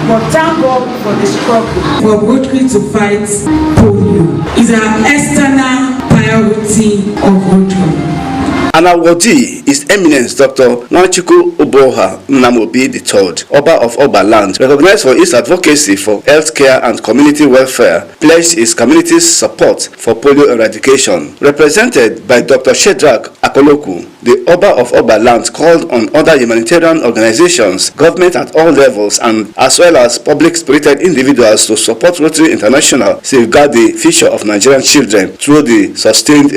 but thank God for the struggle. For Rotary to fight polio is an external priority of Rotary. An awardee is Eminence Dr. Nwachukwu Oboha Nnamobi III, Oba of Oba Land, recognized for his advocacy for healthcare and community welfare, pledged his community's support for polio eradication. Represented by Dr. Shedrack Akoloku, the Oba of Oba Land called on other humanitarian organizations, government at all levels, and as well as public-spirited individuals to support Rotary International safeguard the future of Nigerian children through the sustained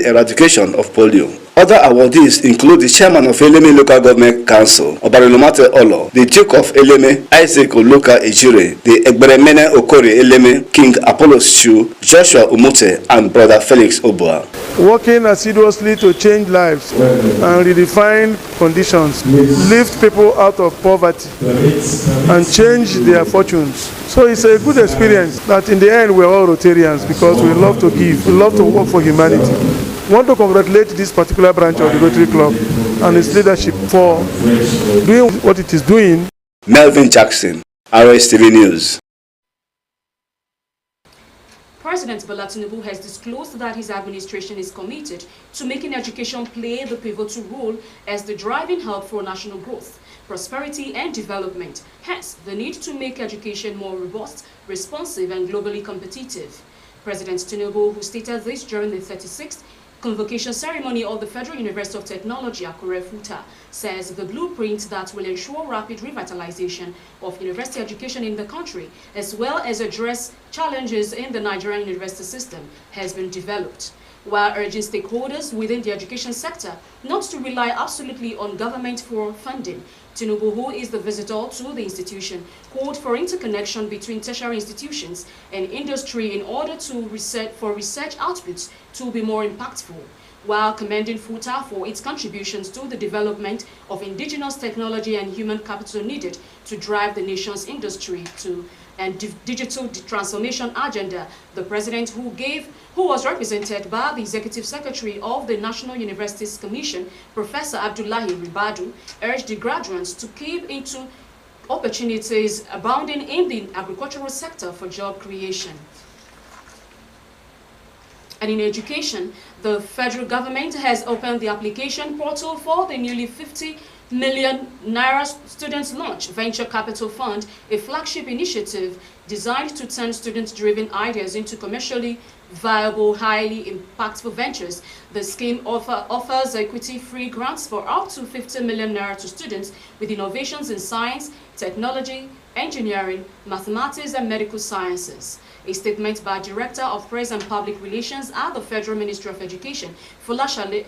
eradication of polio. Other awardees include the chairman of Eleme Local Government Council, Obarilomate Olo, the Duke of Eleme, Isaac Oluka Ejire, the Egberemene Okori Eleme, King Apollos Chu, Joshua Umute, and Brother Felix Oboa. Working assiduously to change lives and redefine conditions, lift people out of poverty, and change their fortunes. So it's a good experience that in the end we're all Rotarians because we love to give, we love to work for humanity. I want to congratulate this particular branch of the Rotary Club and its leadership for doing what it is doing. Melvin Jackson, Rstv News. President Bola Tinubu has disclosed that his administration is committed to making education play the pivotal role as the driving hub for national growth, prosperity and development. Hence, the need to make education more robust, responsive and globally competitive. President Tinubu, who stated this during the 36th convocation ceremony of the Federal University of Technology, Akure Futa, says the blueprint that will ensure rapid revitalization of university education in the country, as well as address challenges in the Nigerian university system, has been developed, while urging stakeholders within the education sector not to rely absolutely on government for funding. Tinubu, who is the visitor to the institution, called for interconnection between tertiary institutions and industry in order to research outputs to be more impactful, while commending FUTA for its contributions to the development of indigenous technology and human capital needed to drive the nation's industry and digital transformation agenda. The president, who was represented by the Executive Secretary of the National Universities Commission, Professor Abdullahi Ribadu, urged the graduates to keep into opportunities abounding in the agricultural sector for job creation. And in education, the federal government has opened the application portal for the newly 50 million Naira Students Launch Venture Capital Fund, a flagship initiative designed to turn student-driven ideas into commercially viable, highly impactful ventures. The scheme offers equity-free grants for up to 50 million Naira to students with innovations in science, technology, engineering, mathematics, and medical sciences. A statement by Director of Press and Public Relations at the Federal Ministry of Education, Folashade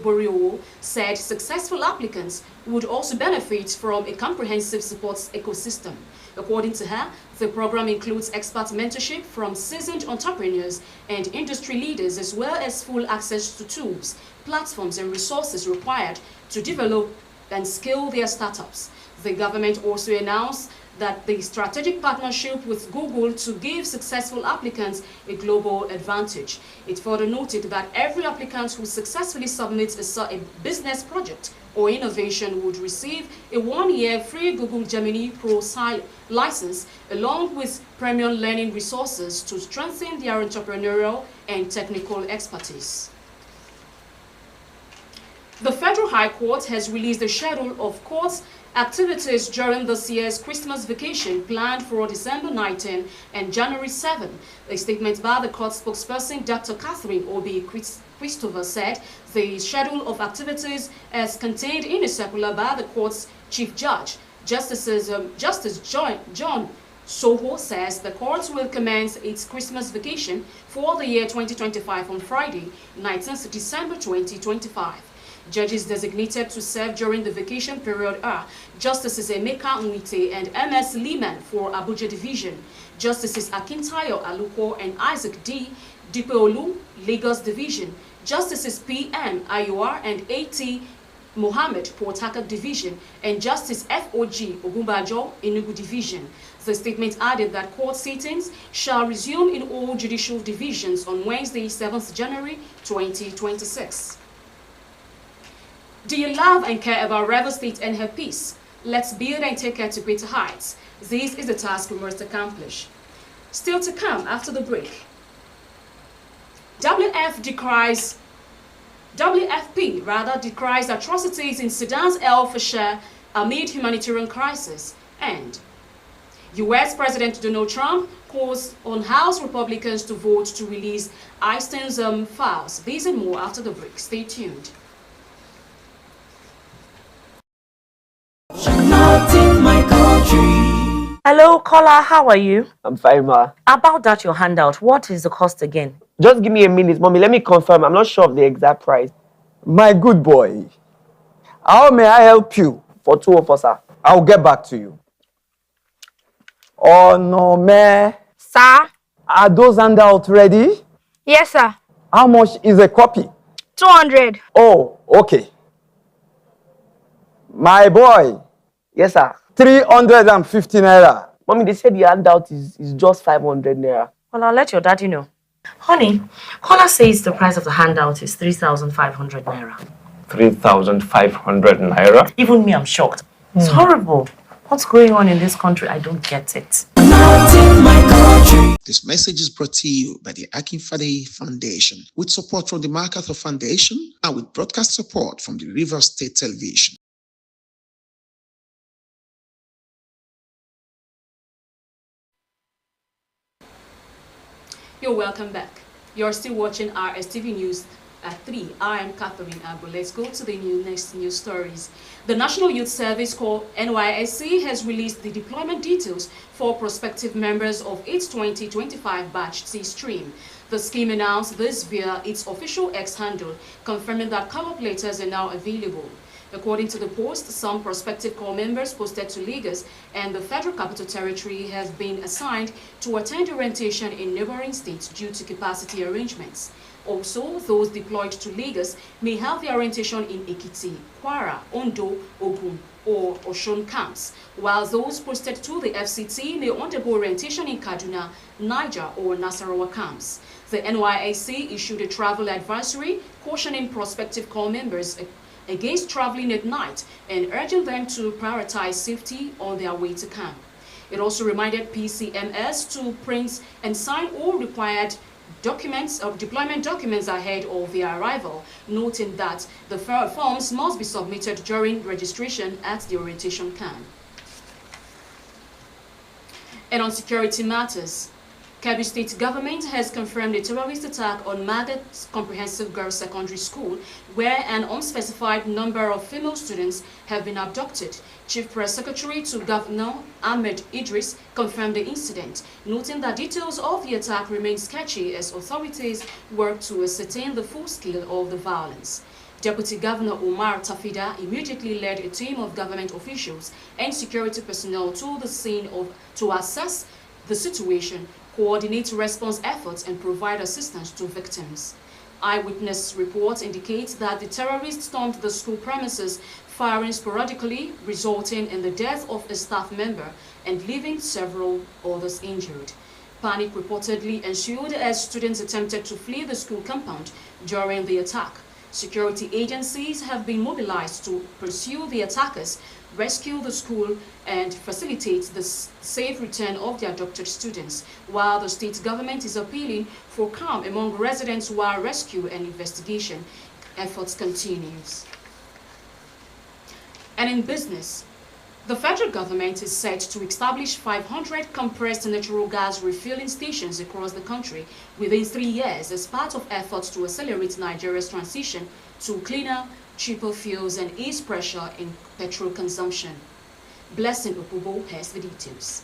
Boriowo, said successful applicants would also benefit from a comprehensive support ecosystem. According to her, the program includes expert mentorship from seasoned entrepreneurs and industry leaders, as well as full access to tools, platforms, and resources required to develop and scale their startups. The government also announced that the strategic partnership with Google to give successful applicants a global advantage. It further noted that every applicant who successfully submits a business project or innovation would receive a 1-year free Google Gemini Pro license, along with premium learning resources to strengthen their entrepreneurial and technical expertise. The Federal High Court has released a schedule of court activities during this year's Christmas vacation planned for December 19 and January 7. A statement by the court spokesperson, Dr. Catherine Obi Christopher, said the schedule of activities as contained in a circular by the court's chief judge. Justice John Soho says the court will commence its Christmas vacation for the year 2025 on Friday, 19th December 2025. Judges designated to serve during the vacation period are Justices Emeka Nwite and M.S. Lehman for Abuja Division, Justices Akintayo Aluko and Isaac D. Dipeolu, Lagos Division, Justices P.M. Ayuar and A.T. Mohammed, Port Harcourt Division, and Justice F.O.G. Ogunbajo, Enugu Division. The statement added that court sittings shall resume in all judicial divisions on Wednesday, 7th January 2026. Do you love and care about Rivers State and her peace? Let's build and take care to greater heights. This is the task we must accomplish. Still to come after the break. WFP decries atrocities in Sudan's El Fasher amid humanitarian crisis, and U.S. President Donald Trump calls on House Republicans to vote to release Einstein's files. These and more after the break. Stay tuned. Hello, caller. How are you? I'm fine, ma. About that, your handout. What is the cost again? Just give me a minute, mommy. Let me confirm. I'm not sure of the exact price. My good boy, how may I help you? For two of us, sir. I'll get back to you. Oh no, man. Sir? Are those handouts ready? Yes, sir. How much is a copy? 200. Oh, okay. My boy, Yes, sir. 350 naira. Mommy, they said the handout is just 500 naira. Well, I'll let your daddy know. Honey, caller says the price of the handout is 3,500 naira. 3,500 naira? Even me, I'm shocked. It's horrible. What's going on in this country? I don't get it. This message is brought to you by the Akinfade Foundation, with support from the MacArthur Foundation and with broadcast support from the Rivers State Television. You're welcome back. You're still watching Rstv News at 3. I am Catherine Abu. Let's go to the next news stories. The National Youth Service Corps NYSC has released the deployment details for prospective members of its 2025 batch C stream. The scheme announced this via its official X handle, confirming that color platers are now available. According to the post, some prospective corps members posted to Lagos and the Federal Capital Territory have been assigned to attend orientation in neighboring states due to capacity arrangements. Also, those deployed to Lagos may have their orientation in Ekiti, Kwara, Ondo, Ogun, or Osun camps, while those posted to the FCT may undergo orientation in Kaduna, Niger, or Nasarawa camps. The NYSC issued a travel advisory cautioning prospective corps members against traveling at night and urging them to prioritize safety on their way to camp. It also reminded PCMS to print and sign all required documents of deployment documents ahead of their arrival, noting that the forms must be submitted during registration at the orientation camp. And on security matters, Kebbi State government has confirmed a terrorist attack on Magat Comprehensive Girls Secondary School, where an unspecified number of female students have been abducted. Chief Press Secretary to Governor Ahmed Idris confirmed the incident, noting that details of the attack remain sketchy as authorities work to ascertain the full scale of the violence. Deputy Governor Omar Tafida immediately led a team of government officials and security personnel to the scene to assess the situation, coordinate response efforts, and provide assistance to victims. Eyewitness reports indicate that the terrorists stormed the school premises, firing sporadically, resulting in the death of a staff member and leaving several others injured. Panic reportedly ensued as students attempted to flee the school compound during the attack. Security agencies have been mobilized to pursue the attackers, rescue the school, and facilitate the safe return of the abducted students, while the state government is appealing for calm among residents while rescue and investigation efforts continues. And in business, the federal government is set to establish 500 compressed natural gas refilling stations across the country within 3 years as part of efforts to accelerate Nigeria's transition to cleaner, cheaper fuels and ease pressure in petrol consumption. Blessing Okubo has the details.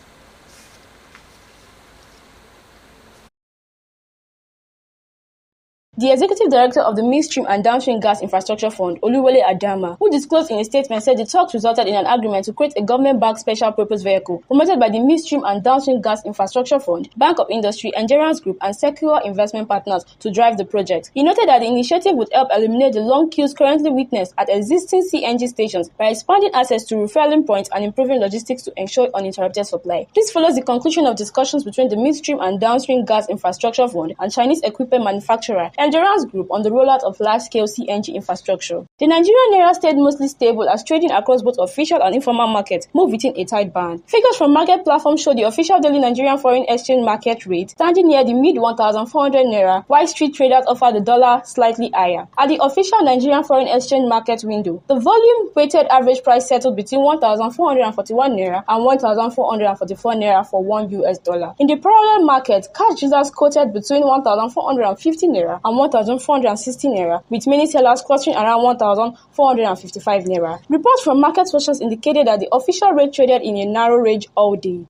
The executive director of the Midstream and Downstream Gas Infrastructure Fund, Oluwole Adama, who disclosed in a statement, said the talks resulted in an agreement to create a government-backed special purpose vehicle promoted by the Midstream and Downstream Gas Infrastructure Fund, Bank of Industry, Endurance Group, and Secure Investment Partners to drive the project. He noted that the initiative would help eliminate the long queues currently witnessed at existing CNG stations by expanding access to refueling points and improving logistics to ensure uninterrupted supply. This follows the conclusion of discussions between the Midstream and Downstream Gas Infrastructure Fund and Chinese equipment manufacturer Endurance Group on the rollout of large-scale CNG infrastructure. The Nigerian naira stayed mostly stable as trading across both official and informal markets moved within a tight band. Figures from market platforms show the official daily Nigerian foreign exchange market rate standing near the mid 1,400 naira, while street traders offer the dollar slightly higher. At the official Nigerian foreign exchange market window, the volume weighted average price settled between 1,441 naira and 1,444 naira for $1. In the parallel market, cash users quoted between 1,450 naira and 1,460 naira, with many sellers clustering around 1,455 naira. Reports from market sources indicated that the official rate traded in a narrow range all day.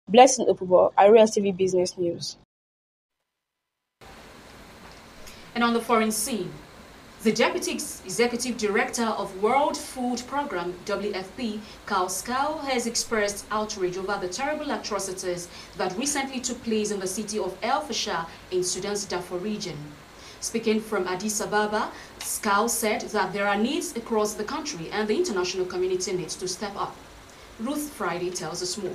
Blessing Opubo, Rstv Business News. And on the foreign scene, the Deputy Executive Director of World Food Programme, WFP, Carl Skau, has expressed outrage over the terrible atrocities that recently took place in the city of El Fasher in Sudan's Darfur region. Speaking from Addis Ababa, Skau said that there are needs across the country and the international community needs to step up. Ruth Friday tells us more.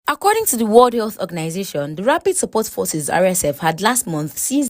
According to the World Health Organization, the Rapid Support Forces (RSF) had last month seized